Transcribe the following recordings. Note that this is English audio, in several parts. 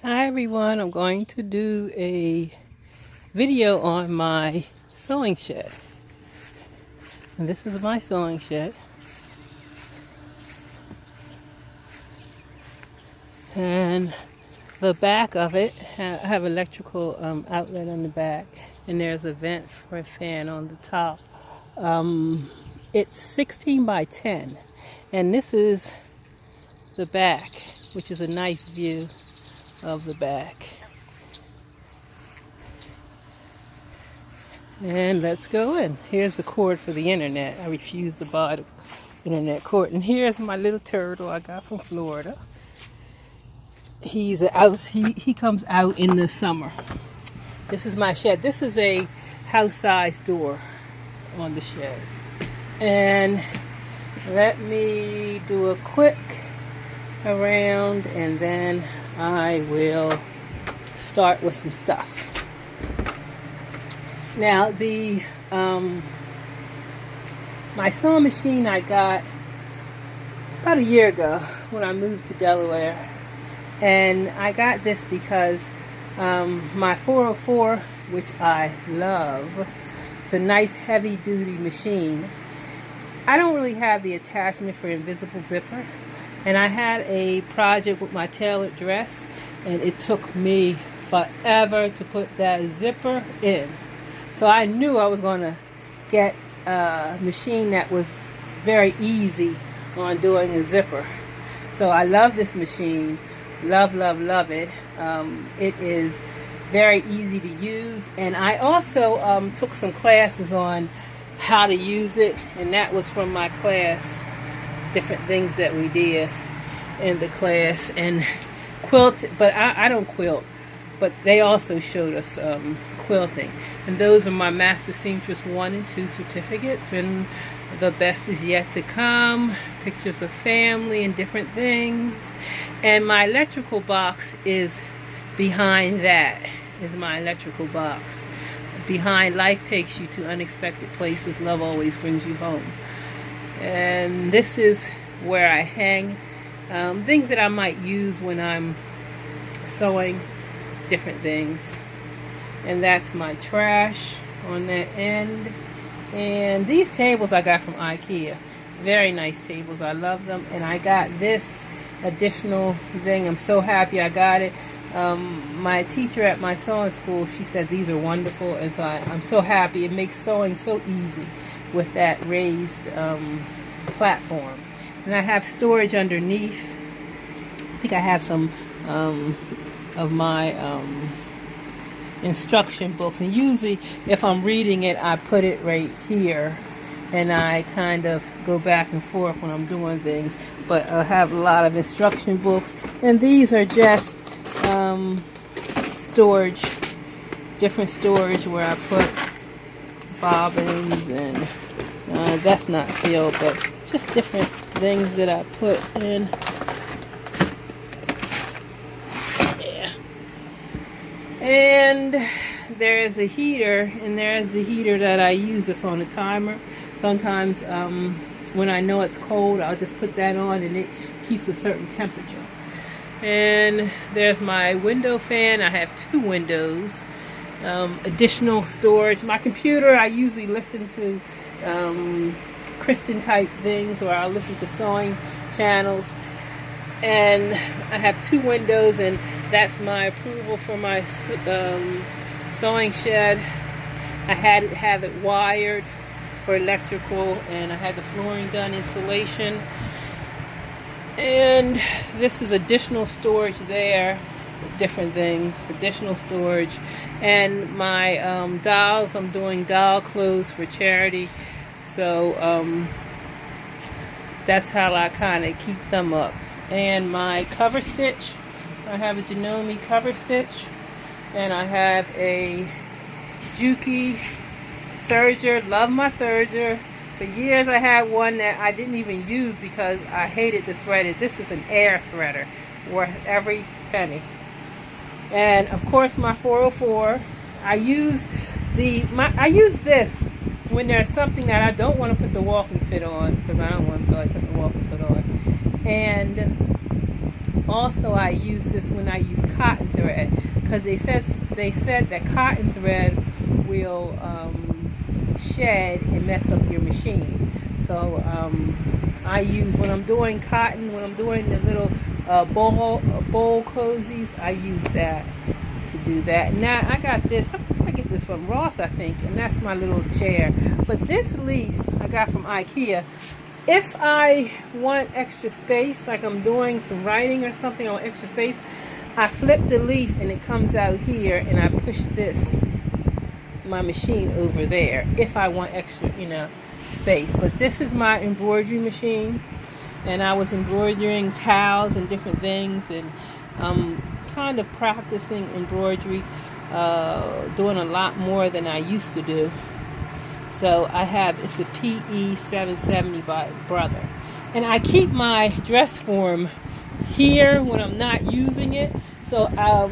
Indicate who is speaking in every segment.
Speaker 1: Hi everyone, I'm going to do a video on my sewing shed. And this is my sewing shed. And the back of it, I have electrical outlet on the back, and there's a vent for a fan on the top. It's 16 by 10, and this is the back, which is a nice view of the back. And let's go in. Here's the cord for the internet. I refuse to buy the internet cord. And here's my little turtle I got from Florida. He's out. He comes out in the summer. This is my shed. This is a house-sized door on the shed. And let me do a quick around, and then I will start with some stuff. Now the my sewing machine I got about a year ago when I moved to Delaware, and I got this because my 404, which I love, it's a nice heavy duty machine. I don't really have the attachment for invisible zipper, and I had a project with my tailored dress, and it took me forever to put that zipper in. So I knew I was going to get a machine that was very easy on doing a zipper. So I love this machine. Love, love, love it. It is very easy to use. And I also took some classes on how to use it. And that was from my class. Different things that we did in the class. And quilt, but I don't quilt. But they also showed us quilting. And those are my Master Seamstress 1 and 2 certificates. And the best is yet to come. Pictures of family and different things. And my electrical box is behind that. Is my electrical box. Behind Life Takes You to Unexpected Places. Love Always Brings You Home. And this is where I hang things that I might use when I'm sewing. Different things. And that's my trash on that end. And these tables I got from IKEA. Very nice tables. I love them. And I got this additional thing. I'm so happy I got it. My teacher at my sewing school, she said these are wonderful. And so I'm so happy. It makes sewing so easy with that raised platform. And I have storage underneath. I think I have some of my instruction books, and usually if I'm reading it I put it right here and I kind of go back and forth when I'm doing things, but I have a lot of instruction books, and these are just storage, different storage where I put bobbins, and that's not filled, but just different things that I put in. And there's a heater, and there's the heater that I use. It's on a timer. Sometimes when I know it's cold, I'll just put that on and it keeps a certain temperature. And there's my window fan. I have 2 windows. Additional storage. My computer, I usually listen to Christian type things, or I'll listen to sewing channels. And I have 2 windows, and that's my approval for my sewing shed. I had to have it wired for electrical, and I had the flooring done, insulation. And this is additional storage there, different things, additional storage. And my dolls, I'm doing doll clothes for charity. So that's how I kind of keep them up. And my cover stitch, I have a Janome cover stitch, and I have a Juki serger. Love my serger. For years I had one that I didn't even use because I hated to thread it. This is an air threader, worth every penny. And of course my 404. I use this when there's something that I don't want to put the walking fit on, because I don't want to feel like putting the walking fit on. And also I use this when I use cotton thread, because they said that cotton thread will shed and mess up your machine. So I use, when I'm doing cotton, when I'm doing the little bowl cozies, I use that to do that. Now I got this, I get this from Ross, I think, and that's my little chair. But this leaf I got from IKEA. If I want extra space, like I'm doing some writing or something on extra space, I flip the leaf and it comes out here, and I push my machine over there if I want extra, space. But this is my embroidery machine, and I was embroidering towels and different things, and kind of practicing embroidery, doing a lot more than I used to do. So it's a PE 770 by Brother. And I keep my dress form here when I'm not using it. So I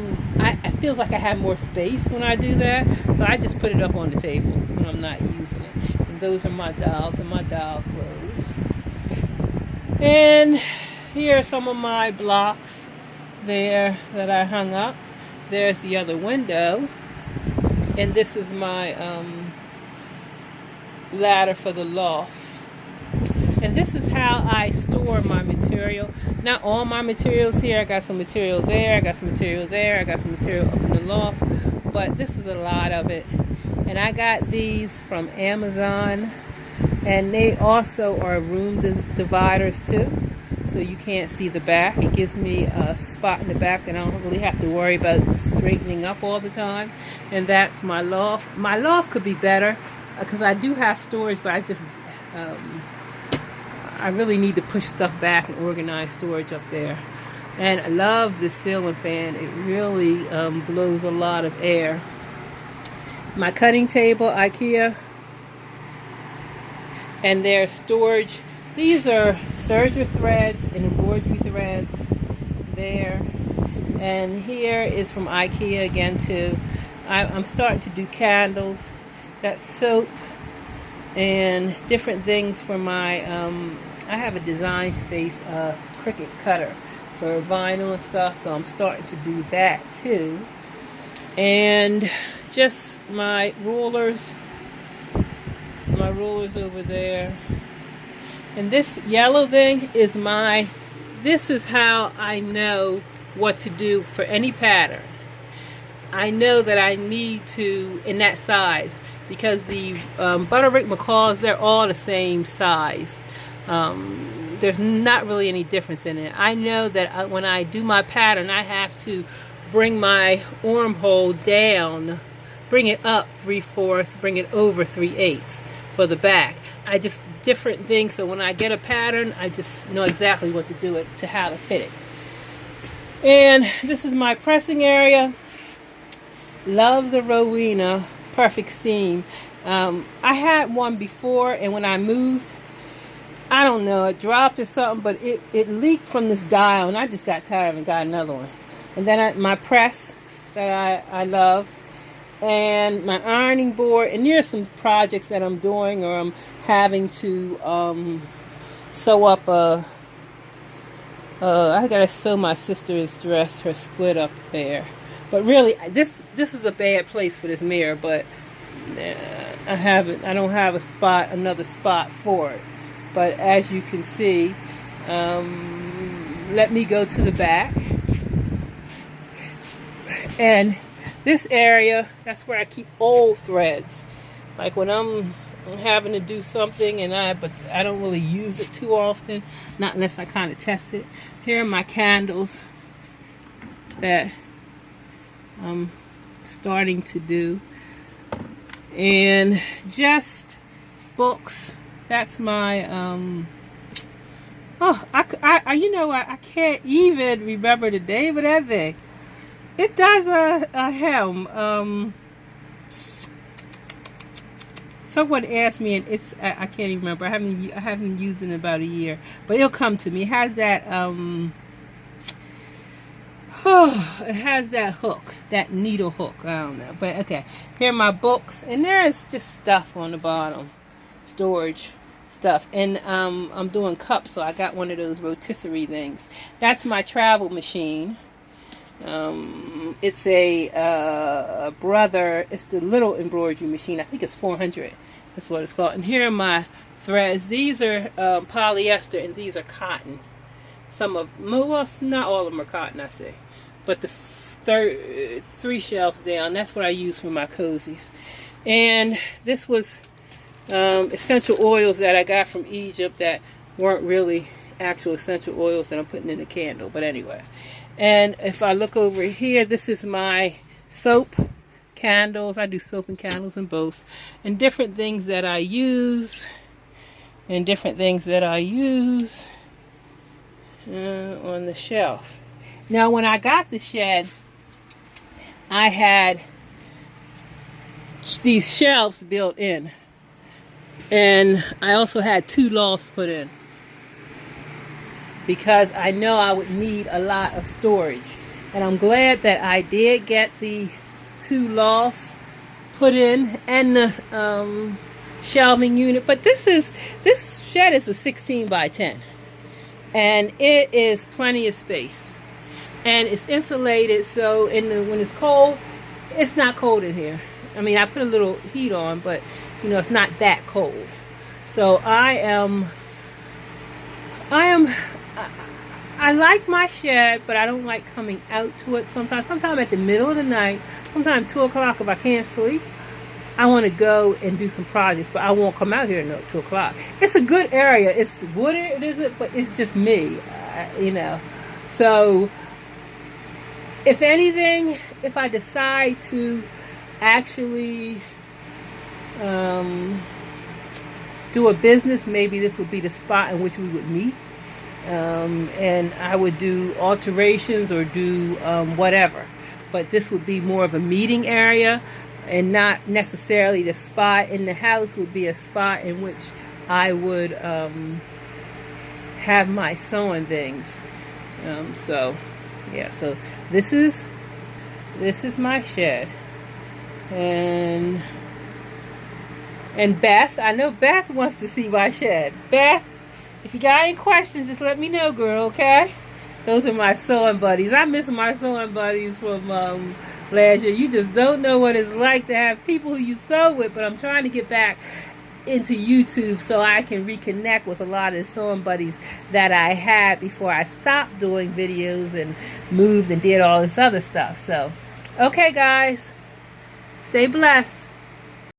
Speaker 1: feels like I have more space when I do that. So I just put it up on the table when I'm not using it. And those are my dolls and my doll clothes. And here are some of my blocks there that I hung up. There's the other window. And this is my ladder for the loft. And this is how I store my material. Not all my materials here. I got some material there, I got some material there, I got some material up in the loft, but this is a lot of it. And I got these from Amazon, and they also are room dividers too, so you can't see the back. It gives me a spot in the back that I don't really have to worry about straightening up all the time. And that's my loft. My loft could be better, because I do have storage, but I really need to push stuff back and organize storage up there. And I love this ceiling fan. It really blows a lot of air. My cutting table, IKEA. And their storage. These are serger threads and embroidery threads there. And here is from IKEA again too. I'm starting to do candles. That's soap and different things for my I have a Design Space Cricut cutter for vinyl and stuff, so I'm starting to do that too. And just my rulers over there. And this yellow thing is this is how I know what to do for any pattern. I know that I need to, in that size, because the Butterick McCalls, they're all the same size. There's not really any difference in it. I know that when I do my pattern, I have to bring my armhole down, bring it up 3/4, bring it over 3/8 for the back. Different things, so when I get a pattern, I just know exactly what to do it, to how to fit it. And this is my pressing area. Love the Rowena Perfect Steam. I had one before, and when I moved, I don't know, it dropped or something, but it leaked from this dial, and I just got tired and got another one. And then my press that I love, and my ironing board, and there's some projects that I'm doing, or I'm having to sew up I gotta sew my sister's dress, her split up there. But really, this is a bad place for this mirror, but I don't have another spot for it. But as you can see, let me go to the back. And this area, that's where I keep old threads. Like when I'm having to do something but I don't really use it too often, not unless I kind of test it. Here are my candles that I'm starting to do, and just books. That's my I can't even remember the name of that thing. It does a helm. Someone asked me, and I can't even remember. I haven't used it in about a year, but it'll come to me. It has that it has that hook, that needle hook. I don't know, but okay. Here are my books, and there is just stuff on the bottom, storage. stuff. And I'm doing cups, so I got one of those rotisserie things. That's my travel machine. It's a Brother. It's the little embroidery machine. I think it's 400. That's what it's called. And here are my threads. These are polyester, and these are cotton. Some of, well, not all of them are cotton, I say. But the three shelves down, that's what I use for my cozies. And this was essential oils that I got from Egypt that weren't really actual essential oils that I'm putting in a candle. But anyway. And if I look over here, this is my soap, candles. I do soap and candles in both. And different things that I use. And different things that I use on the shelf. Now, when I got the shed, I had these shelves built in. And I also had 2 lofts put in, because I know I would need a lot of storage. And I'm glad that I did get the 2 lofts put in and the shelving unit. But this shed is a 16 by 10. And it is plenty of space. And it's insulated, so when it's cold, it's not cold in here. I mean, I put a little heat on, but you know, it's not that cold. So I like my shed, but I don't like coming out to it sometimes. Sometimes at the middle of the night, sometimes 2 o'clock if I can't sleep, I want to go and do some projects, but I won't come out here until 2 o'clock. It's a good area. It's wooded, but it's just me, you know. So if anything, if I decide to actually do a business, maybe this would be the spot in which we would meet. And I would do alterations or do whatever. But this would be more of a meeting area, and not necessarily the spot in the house would be a spot in which I would have my sewing things. So yeah, so this is my shed. And Beth, I know Beth wants to see my shed. Beth, if you got any questions, just let me know, girl, okay? Those are my sewing buddies. I miss my sewing buddies from last year. You just don't know what it's like to have people who you sew with, but I'm trying to get back into YouTube so I can reconnect with a lot of the sewing buddies that I had before I stopped doing videos and moved and did all this other stuff. So, okay, guys. Stay blessed.